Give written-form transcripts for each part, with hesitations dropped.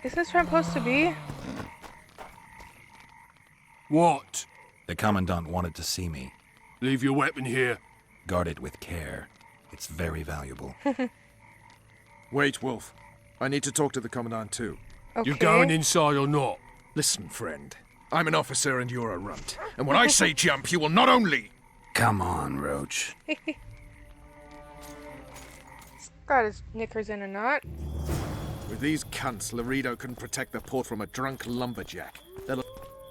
Is this where I'm supposed to be? What? The Commandant wanted to see me. Leave your weapon here. Guard it with care. It's very valuable. Wait, Wolf. I need to talk to the Commandant too. Okay. You're going inside or not? Listen, friend. I'm an officer and you're a runt. And when I say jump, you will not only... Come on, Roach. Got his knickers in a knot. With these cunts, Laredo can protect the port from a drunk lumberjack.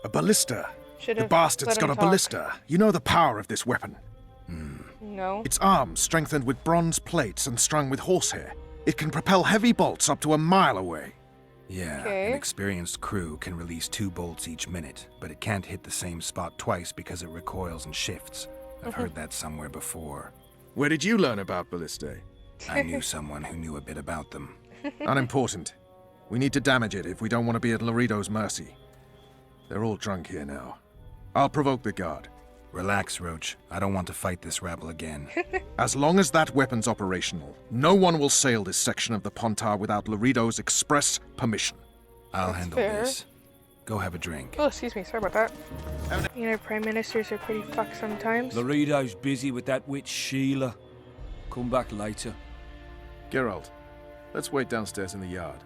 A ballista. The bastard's got a ballista. You know the power of this weapon. No. Its arms strengthened with bronze plates and strung with horsehair. It can propel heavy bolts up to a mile away. Yeah, Okay. an experienced crew can release 2 bolts each minute, but it can't hit the same spot twice because it recoils and shifts. I've heard that somewhere before. Where did you learn about ballistae? I knew someone who knew a bit about them. Unimportant. We need to damage it if we don't want to be at Laredo's mercy. They're all drunk here now. I'll provoke the guard. Relax, Roach. I don't want to fight this rabble again. As long as that weapon's operational, no one will sail this section of the Pontar without Laredo's express permission. I'll That's handle fair. this. Go have a drink. Oh, excuse me. Sorry about that. You know, prime ministers are pretty fucked sometimes. Laredo's busy with that witch Sheila. Come back later. Geralt, let's wait downstairs in the yard.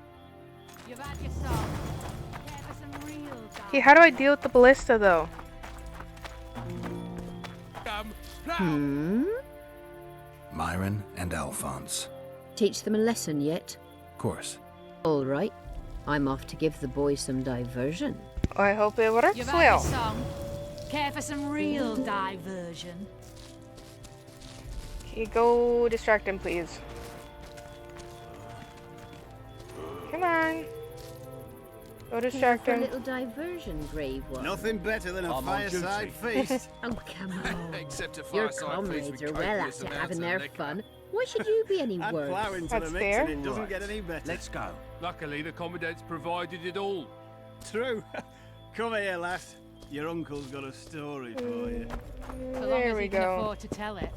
You've had your song. Yeah, for some real Okay, how do I deal with the ballista, though? Myron and Alphonse. Teach them a lesson yet? Of course. All right. I'm off to give the boys some diversion. I hope it works You've had your well. song. Care for some real diversion? Okay, go distract him, please. Come on. Go distract For a him. little diversion, Grave One. Nothing better than a fireside feast. Oh, come on. Except a Your fireside feast comrades with are well copious at it amounts having of their liquor. fun. Why should you be any Add worse? flour into That's the mix fair. and it doesn't get any better. Let's go. Luckily, the Commandant's provided it all. True. Come here, lass. Your uncle's got a story for you. So long There as we he can go. afford to tell it.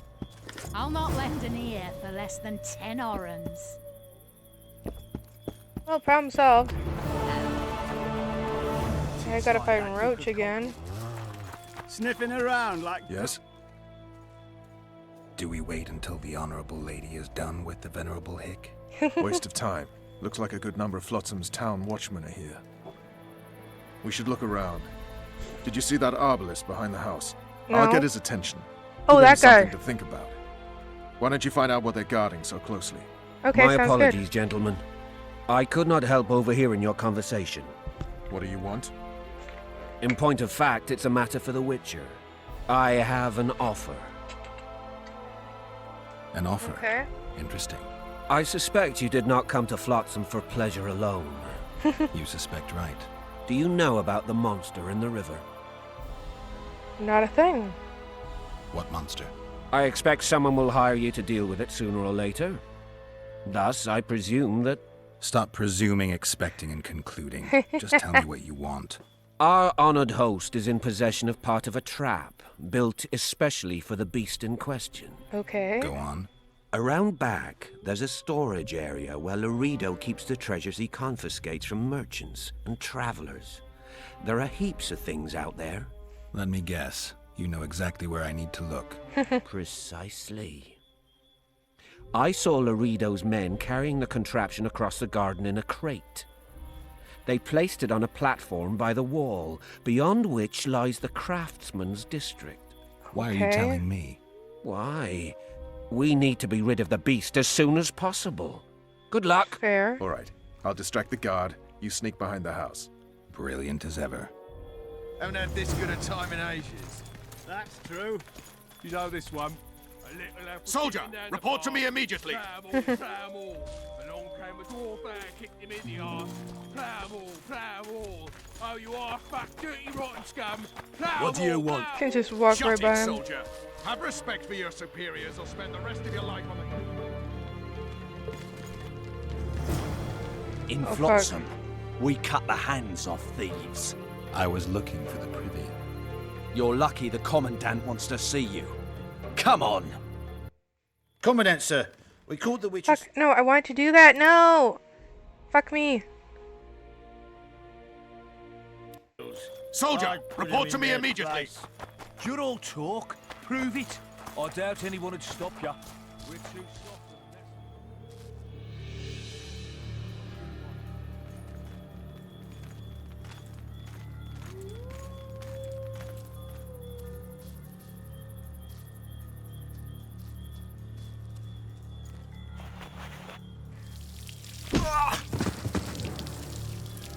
I'll not lend an ear for less than 10 orans. Well, problem solved. I gotta fight Roach again. Sniffing around like... Yes? Do we wait until the Honorable Lady is done with the Venerable Hick? Waste of time. Looks like a good number of Flotsam's town watchmen are here. We should look around. Did you see that arbalist behind the house? I'll No. get his attention. Oh, Give him that guy. something to think about. Why don't you find out what they're guarding so closely? Okay, My sounds apologies, gentlemen. I could not help overhearing your conversation. What do you want? In point of fact, it's a matter for the Witcher. I have an offer. An offer. good. Okay. Interesting. I suspect you did not come to Flotsam for pleasure alone. You suspect right. Do you know about the monster in the river? Not a thing. What monster? I expect someone will hire you to deal with it sooner or later. Thus, I presume that Stop presuming, expecting, and concluding. Just tell me what you want. our honored host is in possession of part of a trap, built especially for the beast in question. Okay. Go on. Around back, there's a storage area where Laredo keeps the treasures he confiscates from merchants and travelers. There are heaps of things out there. Let me guess. You know exactly where I need to look. Precisely. I saw Laredo's men carrying the contraption across the garden in a crate. They placed it on a platform by the wall, beyond which lies the craftsman's district. Why are you Okay. telling me? Why? We need to be rid of the beast as soon as possible. Good luck. Fair. All right. I'll distract the guard. You sneak behind the house. Brilliant as ever. Haven't had this good a time in ages. That's true. You know this one. A little apple Soldier, sitting down the report to bar. me immediately. Plough. Along came a dwarf and kicked him in the arse. Plough. Oh, you are fat, dirty, rotten scum. Plough. What do you want? Can just walk Shut right it, by him. soldier. Have respect for your superiors or spend the rest of your life on the... In Oh, fuck. Flotsam, we cut the hands off thieves. I was looking for the privy. You're lucky the Commandant wants to see you. Come on! Commandant, sir. We called the witches. Fuck. No, I wanted to do that. No. Fuck me. Soldier, report to me immediately. You're all talk. Prove it. I doubt anyone would stop you. We're too soft.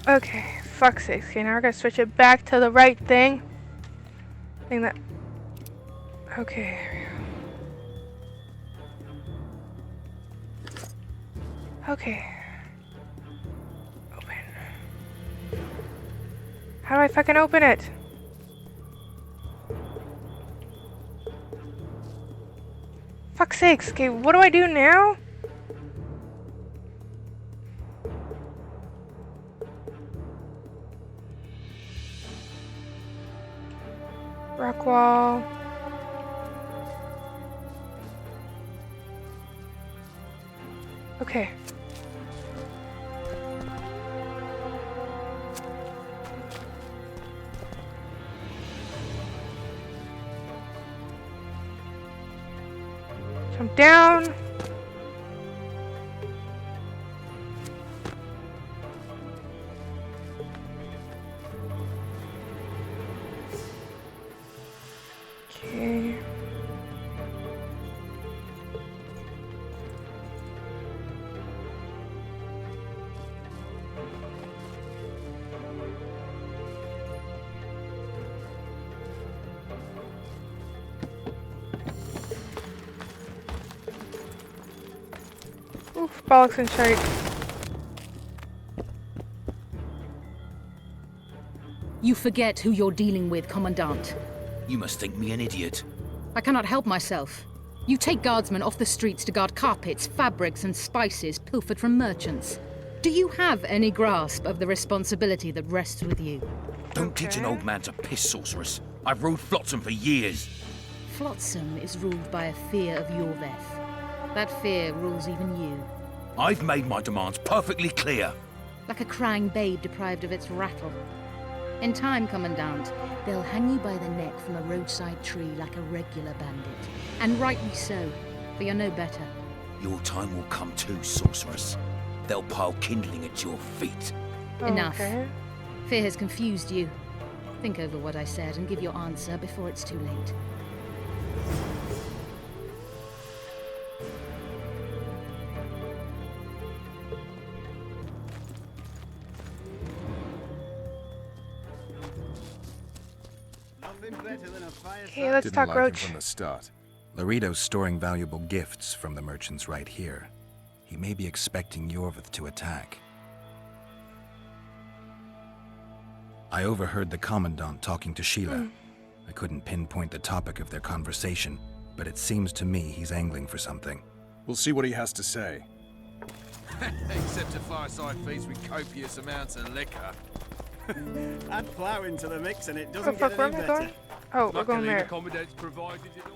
Okay, fuck's sake. Okay, now we're gonna switch it back to the right thing. Thing that. Okay, here we go. Okay. Open. How do I fucking open it? Fuck's sakes. Okay, what do I do now? Rock wall. Okay. Jump down. Okay. Oof, bollocks and shite. You forget who you're dealing with, Commandant. You must think me an idiot. I cannot help myself. You take guardsmen off the streets to guard carpets, fabrics, and spices pilfered from merchants. Do you have any grasp of the responsibility that rests with you? Don't teach an old man to piss, sorceress. I've ruled Flotsam for years. Flotsam is ruled by a fear of Yorveth. That fear rules even you. I've made my demands perfectly clear. Like a crying babe deprived of its rattle. In time, Commandant, they'll hang you by the neck from a roadside tree like a regular bandit. And rightly so, for you're no better. Your time will come too, sorceress. They'll pile kindling at your feet. Enough. Fear has confused you. Think over what I said and give your answer before it's too late. Okay, let's Didn't talk like him Roach. from the start. Laredo's storing valuable gifts from the merchants right here. He may be expecting Yorveth to attack. I overheard the Commandant talking to Sheila. I couldn't pinpoint the topic of their conversation, but it seems to me he's angling for something. We'll see what he has to say. Except a fireside feast with copious amounts of liquor. Add plough into the mix and it Where doesn't the fuck, get where any am I better. going? Oh, we're going Luckily, there. the Commandant's provided it all.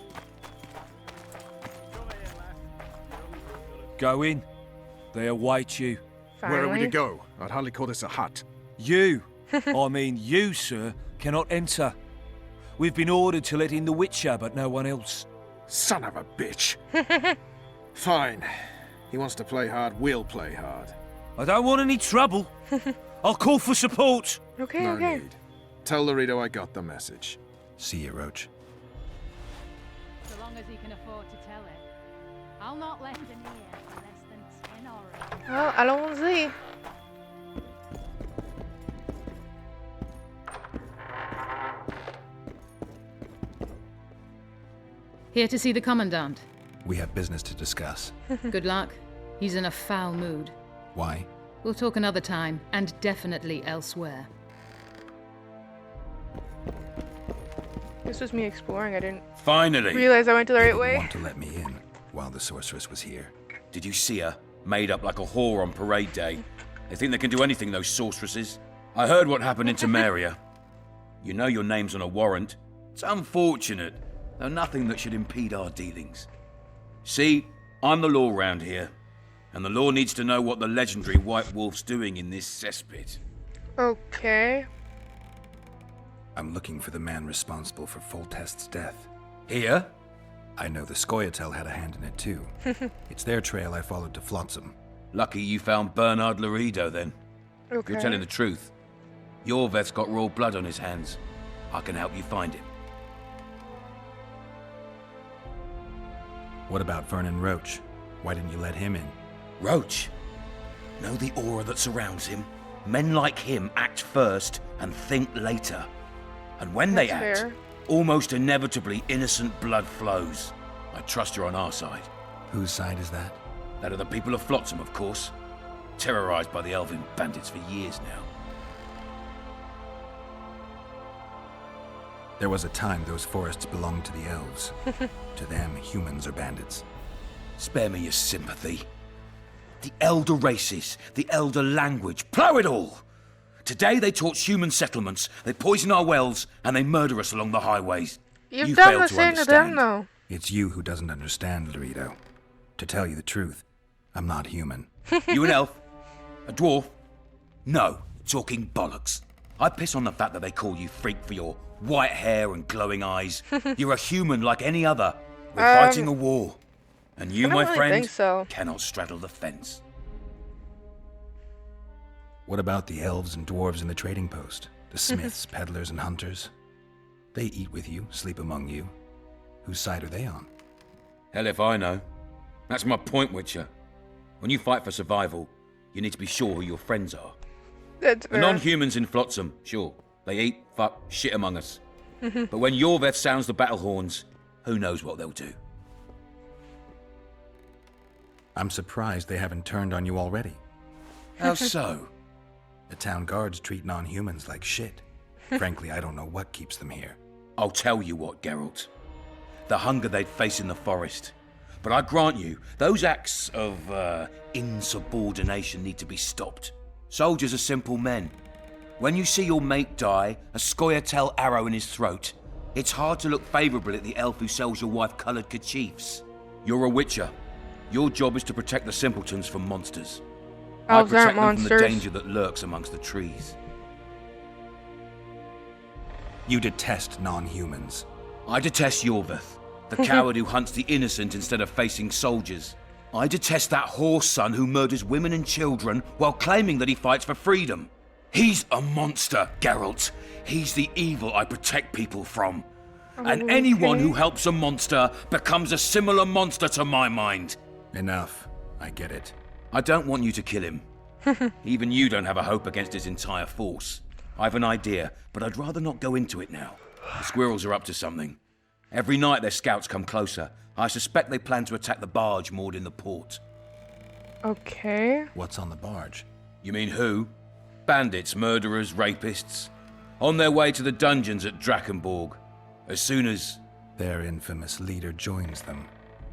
Go in. They await you. Where are we to Finally. go? I'd hardly call this a hut. You, I mean you, sir, cannot enter. We've been ordered to let in the Witcher, but no one else. Son of a bitch. Fine. He wants to play hard, we'll play hard. I don't want any trouble. I'll call for support. Okay, No okay. need. Tell Laredo I got the message. See you, Roach. So long as he can afford to tell it. I'll not lend an ear for less than 10 ore. Well, allons-y. Here to see the Commandant. We have business to discuss. Good luck. He's in a foul mood. Why? We'll talk another time, and definitely elsewhere. This was me exploring. I didn't Finally. realize I went to the right Didn't way. want to let me in while the sorceress was here. Did you see her? Made up like a whore on parade day. They think they can do anything, those sorceresses. I heard what happened in Temeria. You know your name's on a warrant. It's unfortunate, though nothing that should impede our dealings. See, I'm the law round here, and the law needs to know what the legendary White Wolf's doing in this cesspit. Okay. I'm looking for the man responsible for Foltest's death. Here? I know the Scoia'tael had a hand in it too. It's their trail I followed to Flotsam. Lucky you found Bernard Laredo then. Okay. You're telling the truth. Yorveth's got raw blood on his hands. I can help you find him. What about Vernon Roach? Why didn't you let him in? Roach? Know the aura that surrounds him? Men like him act first and think later. And when they That's act, fair. almost inevitably innocent blood flows. I trust you're on our side. Whose side is that? That of the people of Flotsam, of course. Terrorized by the Elven bandits for years now. There was a time those forests belonged to the elves. To them, humans are bandits. Spare me your sympathy. The elder races, the elder language, plough it all! Today they torch human settlements, they poison our wells, and they murder us along the highways. You've You done fail the to same to them, understand. though. It's you who doesn't understand, Laredo. To tell you the truth, I'm not human. You an elf? A dwarf? No, talking bollocks. I piss on the fact that they call you freak for your white hair and glowing eyes. You're a human like any other. We're fighting a war. And you, I don't my really friend, think so. cannot straddle the fence. What about the elves and dwarves in the trading post? The smiths, peddlers, and hunters? They eat with you, sleep among you. Whose side are they on? Hell if I know. That's my point, Witcher. When you fight for survival, you need to be sure who your friends are. That's The fair. non-humans in Flotsam, sure. They eat, fuck, shit among us. But when Yorveth sounds the battle horns, who knows what they'll do. I'm surprised they haven't turned on you already. How so? The town guards treat non-humans like shit. Frankly, I don't know what keeps them here. I'll tell you what, Geralt. The hunger they'd face in the forest. But I grant you, those acts of insubordination need to be stopped. Soldiers are simple men. When you see your mate die, a Scoia'tael arrow in his throat, it's hard to look favourably at the elf who sells your wife coloured kerchiefs. You're a witcher. Your job is to protect the simpletons from monsters. I Elves aren't protect them from the monsters. danger that lurks amongst the trees. You detest non-humans. I detest Yorveth, the coward who hunts the innocent instead of facing soldiers. I detest that whore son who murders women and children while claiming that he fights for freedom. He's a monster, Geralt. He's the evil I protect people from. And anyone who helps a monster becomes a similar monster to my mind. Enough. I get it. I don't want you to kill him. Even you don't have a hope against his entire force. I've an idea, but I'd rather not go into it now. The squirrels are up to something. Every night their scouts come closer. I suspect they plan to attack the barge moored in the port. Okay. What's on the barge? You mean who? Bandits, murderers, rapists. On their way to the dungeons at Drakenborg. As soon as... Their infamous leader joins them.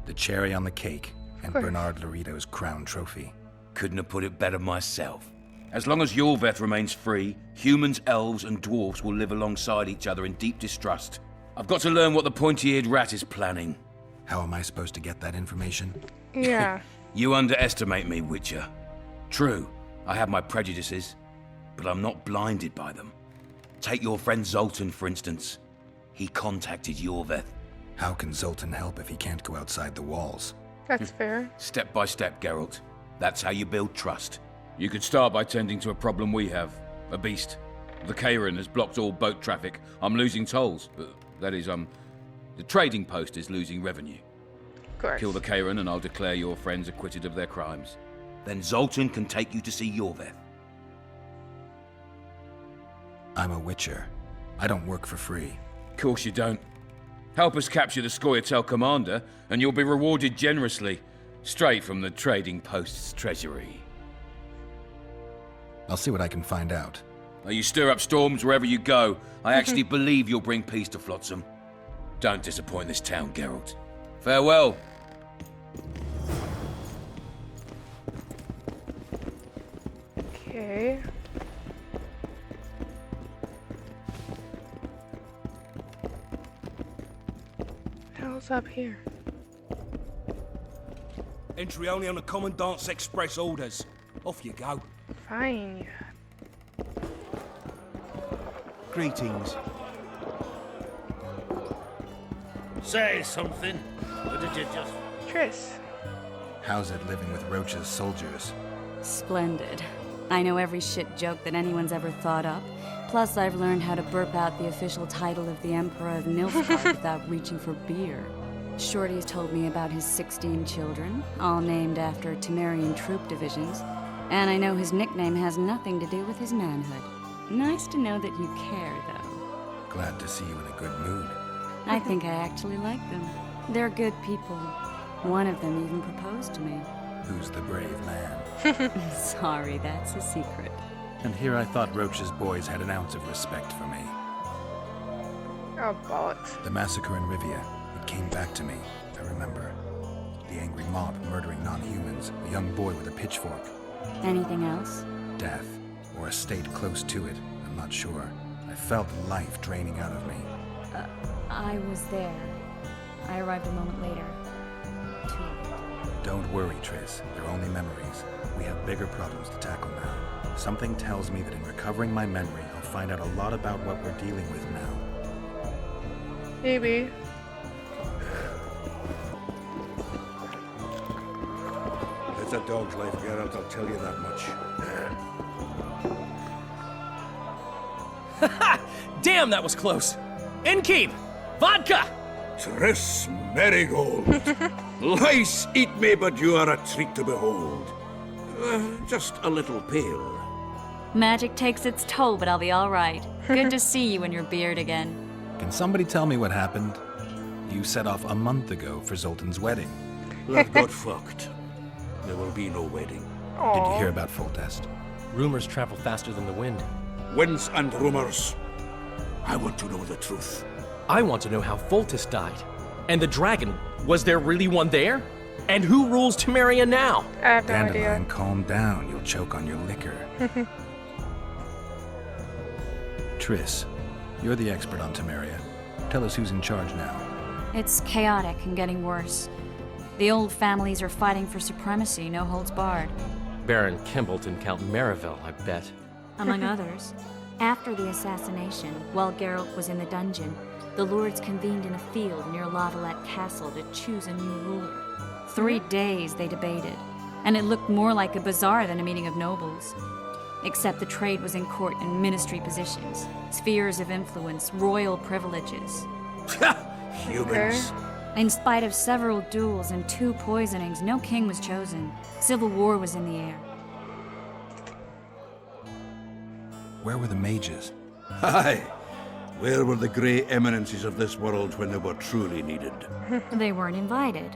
The cherry on the cake, and Bernard Laredo's crown trophy. Couldn't have put it better myself. As long as Yorveth remains free, humans, elves, and dwarves will live alongside each other in deep distrust. I've got to learn what the pointy-eared rat is planning. How am I supposed to get that information? Yeah. You underestimate me, Witcher. True, I have my prejudices, but I'm not blinded by them. Take your friend Zoltan, for instance. He contacted Yorveth. How can Zoltan help if he can't go outside the walls? That's fair. Step by step, Geralt. That's how you build trust. You could start by tending to a problem we have. A beast. The Kairan has blocked all boat traffic. I'm losing tolls. That is, the trading post is losing revenue. Of course. Kill the Kairan and I'll declare your friends acquitted of their crimes. Then Zoltan can take you to see Yorveth. I'm a witcher. I don't work for free. Of course you don't. Help us capture the Scoia'tael commander, and you'll be rewarded generously. Straight from the trading post's treasury. I'll see what I can find out. Now you stir up storms wherever you go. I actually believe you'll bring peace to Flotsam. Don't disappoint this town, Geralt. Farewell. Okay. What the hell's up here? Entry only on the Commandant's express orders. Off you go. Fine. Greetings. Say something. Or did you just... Triss. How's it living with Roach's soldiers? Splendid. I know every shit joke that anyone's ever thought up. Plus, I've learned how to burp out the official title of the Emperor of Nilfgaard without reaching for beer. Shorty's told me about his 16 children, all named after Temerian troop divisions. And I know his nickname has nothing to do with his manhood. Nice to know that you care, though. Glad to see you in a good mood. I think I actually like them. They're good people. One of them even proposed to me. Who's the brave man? Sorry, that's a secret. And here I thought Roach's boys had an ounce of respect for me. Oh, bollocks. The massacre in Rivia, it came back to me, I remember. The angry mob murdering non-humans, a young boy with a pitchfork. Anything else? Death, or a state close to it, I'm not sure. I felt life draining out of me. I was there. I arrived a moment later. Too late. Don't worry, Triss. They're only memories. We have bigger problems to tackle now. Something tells me that in recovering my memory, I'll find out a lot about what we're dealing with now. Maybe. It's a dog's life, Geralt, I'll tell you that much. Damn, that was close! Innkeep! Vodka! Triss Merigold. Lice eat me, but you are a treat to behold. Just a little pale. Magic takes its toll, but I'll be all right. Good to see you in your beard again. Can somebody tell me what happened? You set off a month ago for Zoltan's wedding. That got fucked. There will be no wedding. Did you hear about Foltest? Rumors travel faster than the wind. Winds and rumors. I want to know the truth. I want to know how Foltest died. And the dragon, was there really one there? And who rules Temeria now? I have no Dandelion, idea. calm down. You'll choke on your liquor. Triss, you're the expert on Temeria. Tell us who's in charge now. It's chaotic and getting worse. The old families are fighting for supremacy, no holds barred. Baron Kimbolt and Count Merivale, I bet. Among others. After the assassination, while Geralt was in the dungeon, the lords convened in a field near Lavalette Castle to choose a new ruler. 3 days they debated, and it looked more like a bazaar than a meeting of nobles. Except the trade was in court and ministry positions, spheres of influence, royal privileges. Humans. In spite of several duels and 2 poisonings, no king was chosen. Civil war was in the air. Where were the mages? Aye. Where were the grey eminences of this world when they were truly needed? They weren't invited.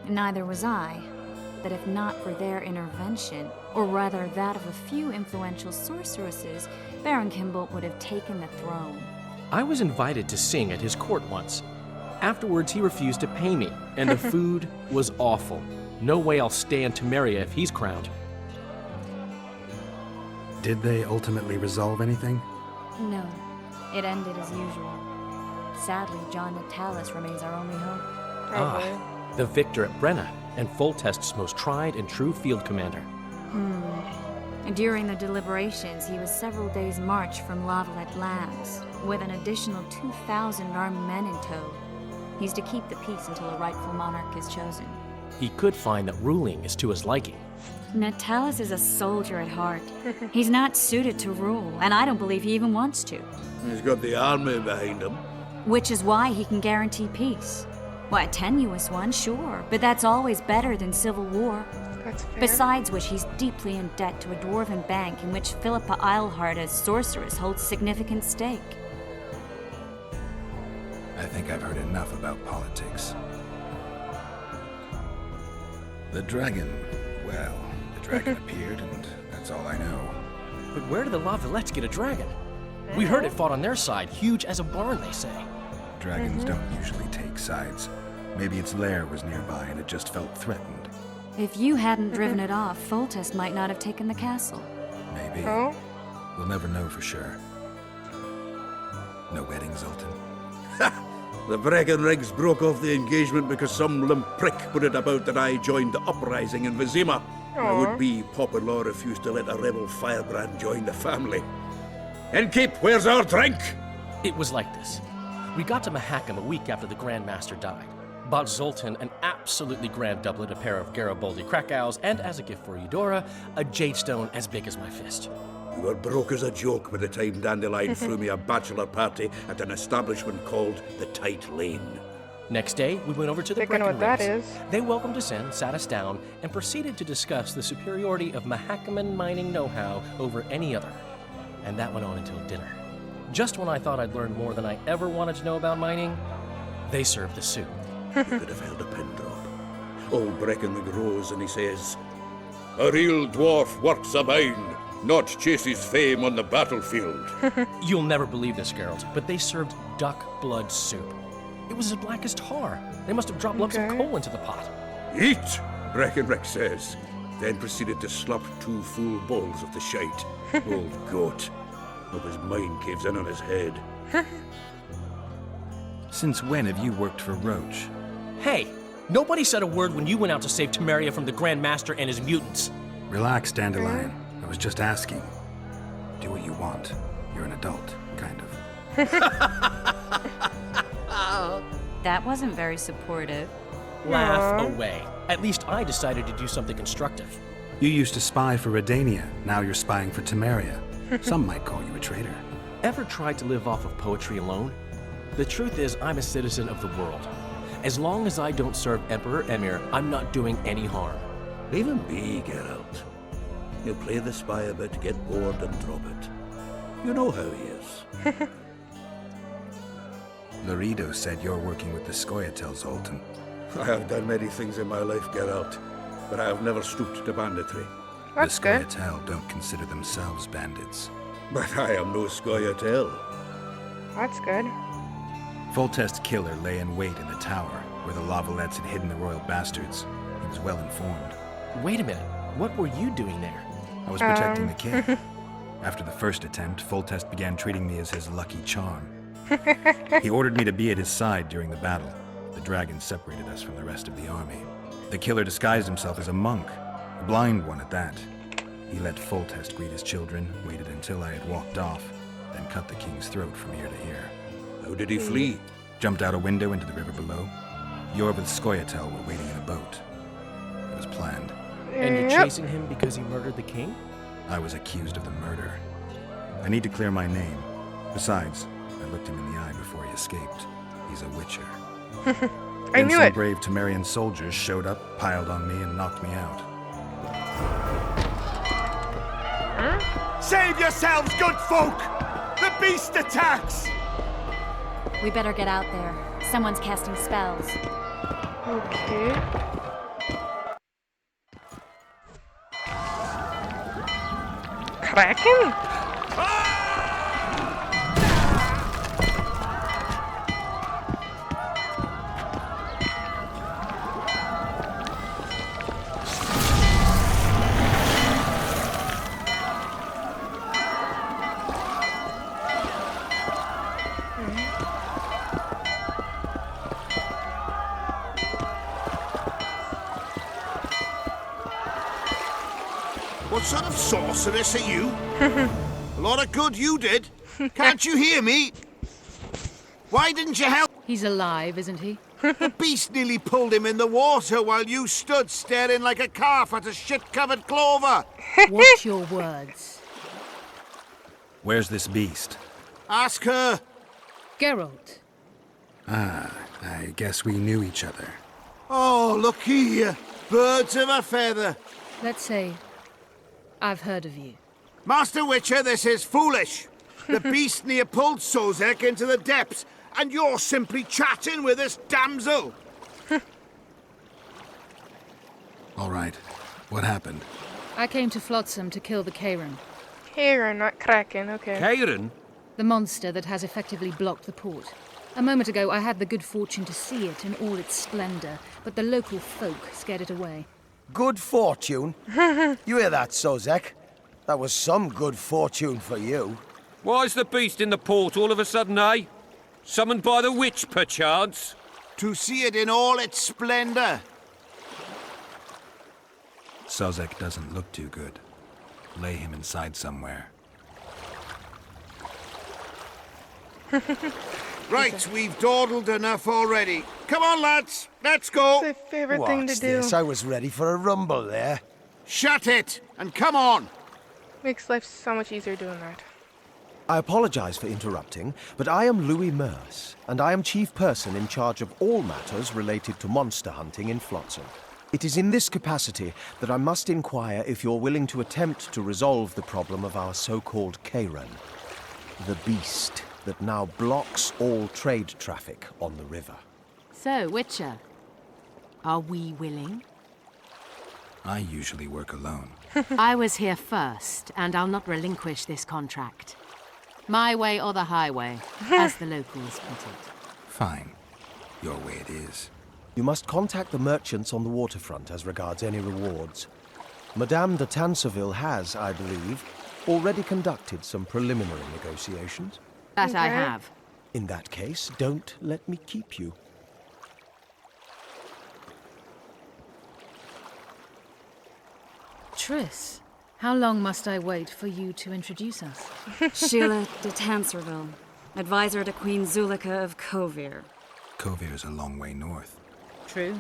Neither was I. But if not for their intervention, or rather that of a few influential sorceresses, Baron Kimbolt would have taken the throne. I was invited to sing at his court once. Afterwards, he refused to pay me, and the food was awful. No way I'll stay in Temeria if he's crowned. Did they ultimately resolve anything? No. It ended as usual. Sadly, John Natalis remains our only hope. The victor at Brenna, and Foltest's most tried and true field commander. During the deliberations, he was several days' march from Lavalette Lands, with an additional 2,000 armed men in tow. He's to keep the peace until a rightful monarch is chosen. He could find that ruling is to his liking. Natalis is a soldier at heart. He's not suited to rule, and I don't believe he even wants to. He's got the army behind him. Which is why he can guarantee peace. Why, a tenuous one, sure, but that's always better than civil war. That's fair. Besides which, he's deeply in debt to a dwarven bank in which Philippa Eilhart, as sorceress, holds significant stake. I think I've heard enough about politics. The dragon, well, the dragon appeared, and that's all I know. But where did the Lavalettes get a dragon? We heard it fought on their side, huge as a barn, they say. Dragons don't usually take sides. Maybe its lair was nearby and it just felt threatened. If you hadn't driven it off, Foltest might not have taken the castle. Maybe. Oh? We'll never know for sure. No wedding, Zoltan. The Breckenrigs broke off the engagement because some limp prick put it about that I joined the uprising in Vizima. The would-be Poplar refused to let a rebel firebrand join the family. Innkeep, where's our drink? It was like this. We got to Mahakam a week after the Grand Master died. Bought Zoltan an absolutely grand doublet, a pair of Garibaldi Krakau's, and as a gift for Eudora, a jade stone as big as my fist. You were broke as a joke by the time Dandelion threw me a bachelor party at an establishment called the Tight Lane. Next day, we went over to the Thinking what that is. They welcomed us in, sat us down, and proceeded to discuss the superiority of Mahakaman mining know-how over any other. And that went on until dinner. Just when I thought I'd learned more than I ever wanted to know about mining, they served the soup. You could have held a pin drop. Old Breckenridge rose and he says, "A real dwarf works a mine, not chases fame on the battlefield." You'll never believe this, Geralt, but they served duck blood soup. It was as black as tar. They must have dropped lumps of coal into the pot. "Eat," Breckenridge says, then proceeded to slop 2 full bowls of the shite. Old goat. Hope his mind caves in on his head. Since when have you worked for Roach? Hey, nobody said a word when you went out to save Temeria from the Grand Master and his mutants. Relax, Dandelion. I was just asking. Do what you want. You're an adult, kind of. That wasn't very supportive. Laugh away. At least I decided to do something constructive. You used to spy for Redania. Now you're spying for Temeria. Some might call you a traitor. Ever tried to live off of poetry alone? The truth is, I'm a citizen of the world. As long as I don't serve Emperor Emir, I'm not doing any harm. Leave him be, Geralt. He'll play the spy a bit, get bored, and drop it. You know how he is. Laredo said you're working with the Scoia'tael, Zoltan. I have done many things in my life, Geralt, but I have never stooped to banditry. That's the Scoia'tael don't consider themselves bandits. But I am no Scoia'tael. That's good. Foltest's killer lay in wait in the tower, where the Lavalettes had hidden the royal bastards. He was well informed. Wait a minute. What were you doing there? I was protecting the king. After the first attempt, Foltest began treating me as his lucky charm. He ordered me to be at his side during the battle. The dragon separated us from the rest of the army. The killer disguised himself as a monk, a blind one at that. He let Foltest greet his children, waited until I had walked off, then cut the king's throat from ear to ear. How did he flee? Jumped out a window into the river below. Yor with Scoia'tael were waiting in a boat. It was planned. And you're chasing him because he murdered the king? I was accused of the murder. I need to clear my name. Besides, I looked him in the eye before he escaped. He's a witcher. I knew some it. brave Temerian soldiers showed up, piled on me, and knocked me out. Save yourselves, good folk! The beast attacks! We better get out there. Someone's casting spells. Okay. Kraken? What sort of sorceress are you? A lot of good you did. Can't you hear me? Why didn't you help? He's alive, isn't he? The beast nearly pulled him in the water while you stood staring like a calf at a shit-covered clover. Watch your words. Where's this beast? Ask her. Geralt. Ah, I guess we knew each other. Oh, look here. Birds of a feather. Let's say I've heard of you. Master Witcher, this is foolish. The beast near pulled Sozek into the depths, and you're simply chatting with this damsel. All right. What happened? I came to Flotsam to kill the Karen. Karen, not Kraken, okay. Karen? The monster that has effectively blocked the port. A moment ago, I had the good fortune to see it in all its splendor, but the local folk scared it away. Good fortune? You hear that, Sozek? That was some good fortune for you. Why's the beast in the port all of a sudden, eh? Summoned by the witch, perchance? To see it in all its splendor. Sozek doesn't look too good. Lay him inside somewhere. Right, we've dawdled enough already. Come on, lads, let's go. It's my favorite thing to What's do. this? I was ready for a rumble there. Shut it, and come on. Makes life so much easier doing that. I apologize for interrupting, but I am Louis Merce, and I am chief person in charge of all matters related to monster hunting in Flotsam. It is in this capacity that I must inquire if you're willing to attempt to resolve the problem of our so-called Kayran, the beast that now blocks all trade traffic on the river. So, Witcher, are we willing? I usually work alone. I was here first, and I'll not relinquish this contract. My way or the highway, as the locals put it. Fine. Your way it is. You must contact the merchants on the waterfront as regards any rewards. Madame de Tanseville has, I believe, already conducted some preliminary negotiations. That I have. In that case, don't let me keep you. Triss, how long must I wait for you to introduce us? Sheila de Tanserville, advisor to Queen Zulika of Kovir. Kovir's a long way north. True.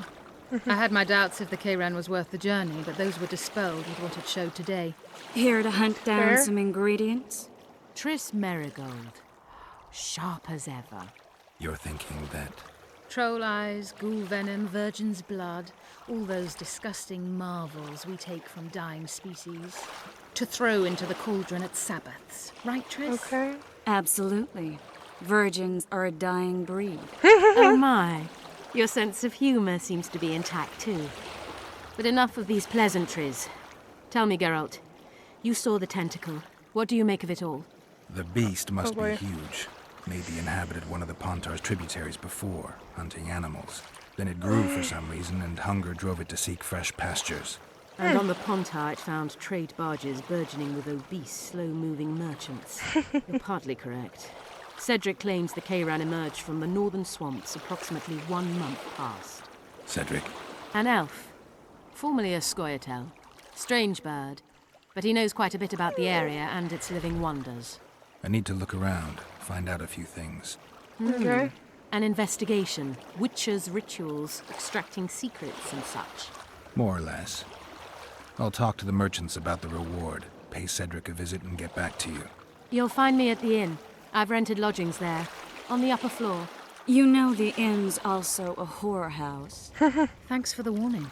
I had my doubts if the Kayran was worth the journey, but those were dispelled with what it showed today. Here to hunt down some ingredients? Triss Merigold. Sharp as ever. You're thinking that... Troll eyes, ghoul venom, virgin's blood, all those disgusting marvels we take from dying species to throw into the cauldron at Sabbaths. Right, Triss? Okay. Absolutely. Virgins are a dying breed. Oh my. Your sense of humor seems to be intact too. But enough of these pleasantries. Tell me, Geralt, you saw the tentacle. What do you make of it all? The beast must be huge. Maybe inhabited one of the Pontar's tributaries before, hunting animals. Then it grew for some reason, and hunger drove it to seek fresh pastures. And on the Pontar it found trade barges burgeoning with obese, slow-moving merchants. You're partly correct. Cedric claims the Kayran emerged from the northern swamps approximately 1 month past. Cedric? An elf. Formerly a Scoia'tael. Strange bird. But he knows quite a bit about the area and its living wonders. I need to look around, find out a few things. Okay. An investigation. Witchers' rituals, extracting secrets and such. More or less. I'll talk to the merchants about the reward, pay Cedric a visit and get back to you. You'll find me at the inn. I've rented lodgings there, on the upper floor. You know the inn's also a whorehouse. Thanks for the warning.